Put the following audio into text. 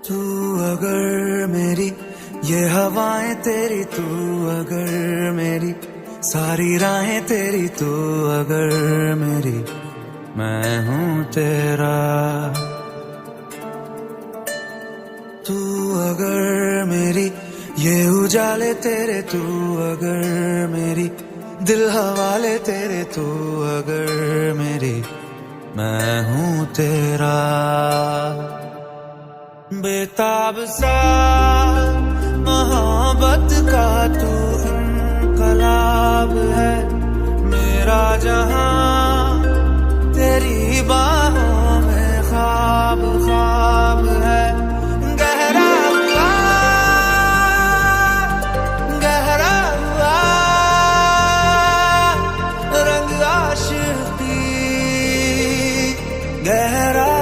तू अगर मेरी ये हवाएं तेरी, तू अगर मेरी सारी राहें तेरी, तू अगर मेरी मैं हूँ तेरा। तू अगर मेरी ये उजाले तेरे, तू अगर मेरी दिल हवाले तेरे, तू अगर मेरी मैं हूँ तेरा। बेताब सा मोहब्बत का तू इनकलाब है, मेरा जहां तेरी बाहों में ख्वाब ख्वाब है। गहरा हुआ रंग आशिकी, गहरा